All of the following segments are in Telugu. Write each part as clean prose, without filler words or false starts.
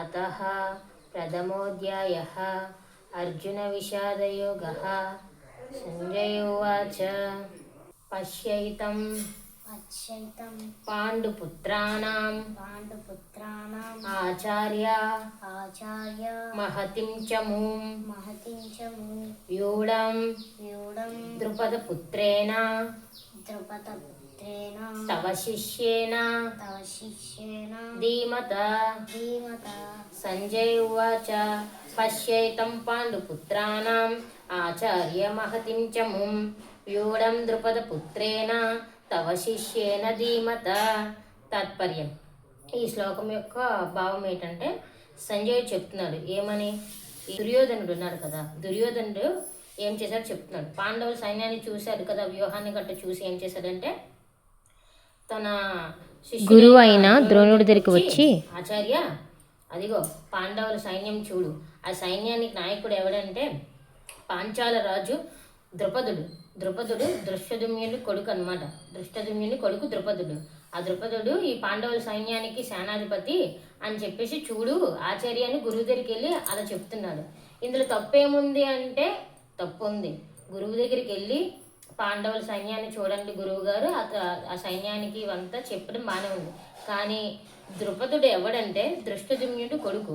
अतः प्रथमोऽध्यायः अर्जुनविषादयोगः। संजय उवाच पश्यैतं पाण्डुपुत्राणाम् आचार्य महतिं च मूं व्यूढं द्रुपदपुत्रेण तव शिष्येन धीमता। संजय उवाच पश्यैतं पाण्डुपुत्राणाम् आचार्य महतिं च मूं व्यूढं द्रुपदपुत्रेण तव శిష్యేన ధీమత. తాత్పర్యం. ఈ శ్లోకం యొక్క భావం ఏంటంటే సంజయుడు చెప్తున్నాడు ఏమని, దుర్యోధనుడు ఉన్నాడు కదా, దుర్యోధనుడు ఏం చేశాడు చెప్తున్నాడు. పాండవుల సైన్యాన్ని చూశాడు కదా, వ్యూహాన్ని గట్ట చూసి ఏం చేశాడంటే తన గురువు అయిన ద్రోణుడి దగ్గరికి వచ్చి, ఆచార్య అదిగో పాండవుల సైన్యం చూడు, ఆ సైన్యానికి నాయకుడు ఎవడంటే పాంచాల రాజు ద్రుపదుడు. దృష్టద్యుమ్నుడి కొడుకు అనమాట. దృష్టద్యుమ్నుడి కొడుకు ద్రుపదుడు. ఆ ద్రుపదుడు ఈ పాండవుల సైన్యానికి సేనాధిపతి అని చెప్పేసి చూడు ఆచార్య అని గురువు దగ్గరికి వెళ్ళి అలా చెప్తున్నాడు. ఇందులో తప్పేముంది అంటే తప్పు ఉంది. గురువు దగ్గరికి వెళ్ళి పాండవుల సైన్యాన్ని చూడండి గురువు గారు, ఆ సైన్యానికి ఇవంతా చెప్పడం బాగానే ఉంది. కానీ ద్రుపదుడు ఎవడంటే దృష్టద్యుమ్నుడి కొడుకు.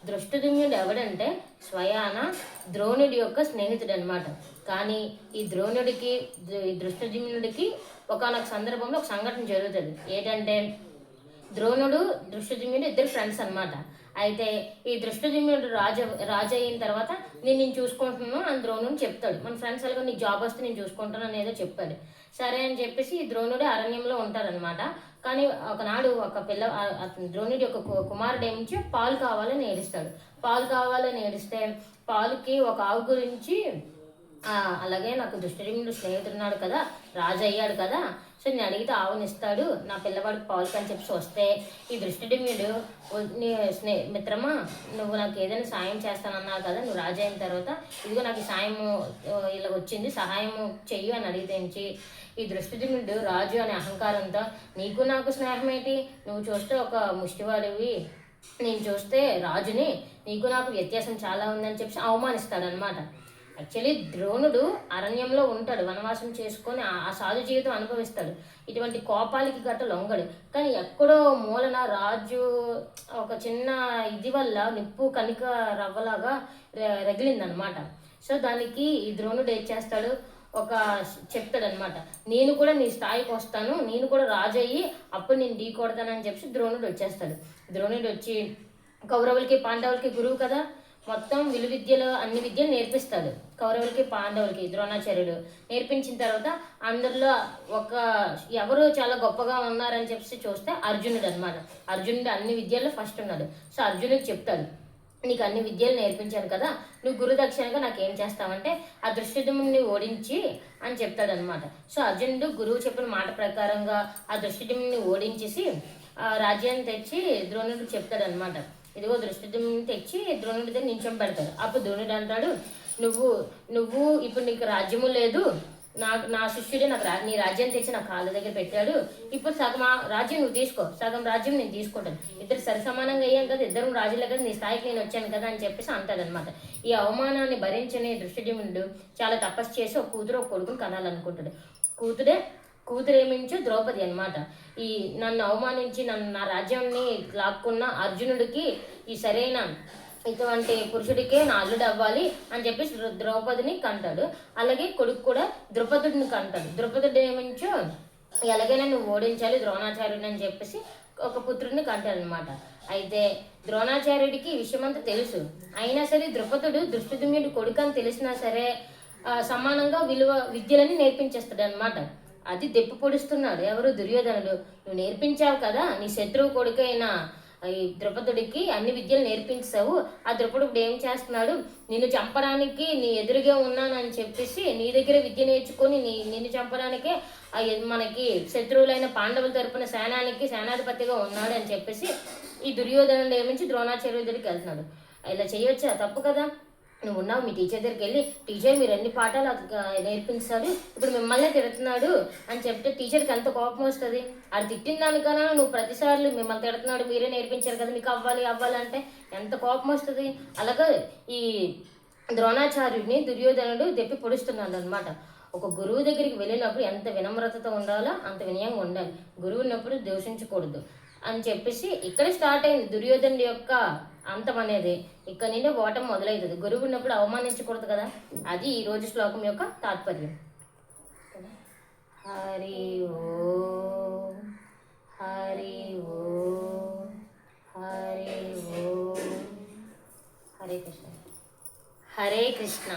దృష్టద్యుమ్నుడు ఎవడంటే స్వయాన ద్రోణుడి యొక్క స్నేహితుడు అనమాట. కానీ ఈ ద్రోణుడికి దృష్టద్యుమ్నుడికి ఒకానొక సందర్భంలో ఒక సంఘటన జరుగుతుంది. ఏంటంటే ద్రోణుడు దృష్టద్యుమ్నుడు ఇద్దరు ఫ్రెండ్స్ అనమాట. అయితే ఈ దృష్టద్యుమ్నుడు రాజు అయిన తర్వాత నేను చూసుకుంటున్నాను అని ద్రోణుడు చెప్తాడు. మన ఫ్రెండ్స్ అలాగే నీకు జాబ్ వస్తే నేను చూసుకుంటాను అనేదో చెప్పాడు. సరే అని చెప్పేసి ఈ ద్రోణుడు అరణ్యంలో ఉంటారనమాట. కానీ ఒకనాడు ఒక ద్రోణుడి యొక్క కుమారుడు ఏమించి పాలు కావాలని ఏడుస్తాడు. పాలు కావాలని ఏడిస్తే పాలుకి ఒక ఆవు గురించి, అలాగే నాకు దృష్టద్యుమ్నుడు స్నేహితుడున్నాడు కదా, రాజు అయ్యాడు కదా, సో నేను అడిగితే ఆవునిస్తాడు నా పిల్లవాడికి పాలు అని చెప్పి వస్తే ఈ దృష్టద్యుమ్నుడు నీ మిత్రమా నువ్వు నాకు ఏదైనా సాయం చేస్తానన్నావు కదా, నువ్వు రాజు అయిన తర్వాత ఇదిగో నాకు సాయము ఇలా వచ్చింది, సహాయము చెయ్యి అని అడిగితే ఈ దృష్టద్యుమ్నుడు రాజు అనే అహంకారంతో నీకు నాకు స్నేహం ఏంటి, నువ్వు చూస్తే ఒక ముష్టివాడివి, నేను చూస్తే రాజుని, నీకు నాకు వ్యత్యాసం చాలా ఉందని చెప్పి అవమానిస్తాడు అనమాట. యాక్చువల్లీ ద్రోణుడు అరణ్యంలో ఉంటాడు, వనవాసం చేసుకొని ఆ సాధు జీవితం అనుభవిస్తాడు. ఇటువంటి కోపాలకి గట్ట లొంగడు. కానీ ఎక్కడో మూలన రాజు ఒక చిన్న ఇది వల్ల నిప్పు కణిక రవ్వలాగా రగిలిందనమాట. సో దానికి ఈ ద్రోణుడు ఏం చేస్తాడు, చెప్తాడనమాట, నేను కూడా నీ స్థాయికి వస్తాను, నేను కూడా రాజు అయ్యి అప్పుడు నేను ఢీ కొడతానని చెప్పి ద్రోణుడు వచ్చేస్తాడు. ద్రోణుడు వచ్చి కౌరవులకి పాండవులకి గురువు కదా, మొత్తం విలువిద్యలు అన్ని విద్యలు నేర్పిస్తాడు. కౌరవులకి పాండవులకి ద్రోణాచార్యుడు నేర్పించిన తర్వాత అందరిలో ఎవరు చాలా గొప్పగా ఉన్నారని చెప్పి చూస్తే అర్జునుడు అనమాట. అర్జునుడు అన్ని విద్యల్లో ఫస్ట్ ఉన్నాడు. సో అర్జునుడికి చెప్తాడు, నీకు అన్ని విద్యలు నేర్పించాను కదా, నువ్వు గురుదక్షిణగా నాకేం చేస్తావంటే ఆ దృష్టద్యుమ్నుడిని ఓడించి అని చెప్తాడనమాట. సో అర్జునుడు గురువు చెప్పిన మాట ప్రకారంగా ఆ దృష్టద్యుమ్నుడిని ఓడించేసి రాజ్యాన్ని తెచ్చి ద్రోణుడికి చెప్తాడనమాట. ఇదిగో దృష్టద్యుమ్నుడిని తెచ్చి ద్రోణుడి దగ్గర నించం పెడతాడు. అప్పుడు ద్రోణుడు అంటాడు, నువ్వు ఇప్పుడు నీకు రాజ్యము లేదు, నా శిష్యుడే నీ రాజ్యాన్ని తెచ్చి నా కాళ్ళ దగ్గర పెట్టాడు, ఇప్పుడు సగం రాజ్యం నువ్వు తీసుకో, సగం రాజ్యం నేను తీసుకుంటాను, ఇద్దరు సరి సమానంగా అయ్యాం కదా, ఇద్దరు రాజులే కదా, నీ స్థాయికి నేను వచ్చాను కదా అని చెప్పేసి అంటాడనమాట. ఈ అవమానాన్ని భరించని దృష్టద్యుమ్నుడు చాలా తపస్సు చేసి ఒక కూతురు ఒక కొడుకుని కనాలనుకుంటాడు. కూతురేమించు ద్రౌపది అనమాట. ఈ నన్ను అవమానించి నా రాజ్యాన్ని లాక్కున్న అర్జునుడికి ఈ సరైన ఇటువంటి పురుషుడికే నా అల్లుడు అవ్వాలి అని చెప్పేసి ద్రౌపదిని కంటాడు. అలాగే కొడుకు కూడా ద్రుపదుడిని కంటాడు. ద్రుపదుడు ఏమించు ఎలాగైనా నువ్వు ఓడించాలి ద్రోణాచార్యుని అని చెప్పేసి ఒక పుత్రుడిని కంటాడు అనమాట. అయితే ద్రోణాచార్యుడికి ఈ విషయం అంతా తెలుసు. అయినా సరే ద్రుపదుడు దృష్టద్యుమ్నుడి కొడుకు అని తెలిసినా సరే సమానంగా విద్యలని నేర్పించేస్తాడు అనమాట. అది దెప్పు పొడుస్తున్నాడు ఎవరు, దుర్యోధనుడు. నువ్వు నేర్పించావు కదా, నీ శత్రువు కొడుకైన ఈ ద్రుపదుడికి అన్ని విద్యలు నేర్పించావు. ఆ ద్రుపదుడు ఏం చేస్తున్నాడు, నిన్ను చంపడానికి నీ ఎదురుగా ఉన్నానని చెప్పేసి నీ దగ్గర విద్య నేర్చుకొని నిన్ను చంపడానికే మనకి శత్రువులైన పాండవుల తరపున సేనాధిపతిగా ఉన్నాడు అని చెప్పేసి ఈ దుర్యోధనుడు ఏమించి ద్రోణాచార్యుడి దగ్గరికి వెళ్తున్నాడు. ఇలా చేయొచ్చా, తప్పు కదా. నువ్వు ఉన్నావు మీ టీచర్ దగ్గరికి వెళ్ళి, టీచర్ మీరు అన్ని పాఠాలు నేర్పించాడు, ఇప్పుడు మిమ్మల్నే తిడుతున్నాడు అని చెప్తే టీచర్కి ఎంత కోపం వస్తుంది. అది తిట్టిన దానికన్నా నువ్వు ప్రతిసార్లు మిమ్మల్ని తిడుతున్నాడు, మీరే నేర్పించారు కదా, మీకు అవ్వాలి అవ్వాలంటే ఎంత కోపం వస్తుంది. అలాగే ఈ ద్రోణాచార్యుడిని దుర్యోధనుడు దెప్పి పొడుస్తున్నాడు అనమాట. ఒక గురువు దగ్గరికి వెళ్ళినప్పుడు ఎంత వినమ్రతతో ఉండాలో అంత వినయంగా ఉండాలి, గురువు ఉన్నప్పుడు దూషించకూడదు అని చెప్పేసి ఇక్కడ స్టార్ట్ అయింది దుర్యోధనుడి యొక్క అంతం అనేది. ఇక్కడ నుండి ఓటం మొదలవుతుంది. గురువు ఉన్నప్పుడు అవమానించకూడదు కదా. అది ఈరోజు శ్లోకం యొక్క తాత్పర్యం. హరి ఓ హరి ఓ హరి ఓ. హరే కృష్ణ. హరే కృష్ణ.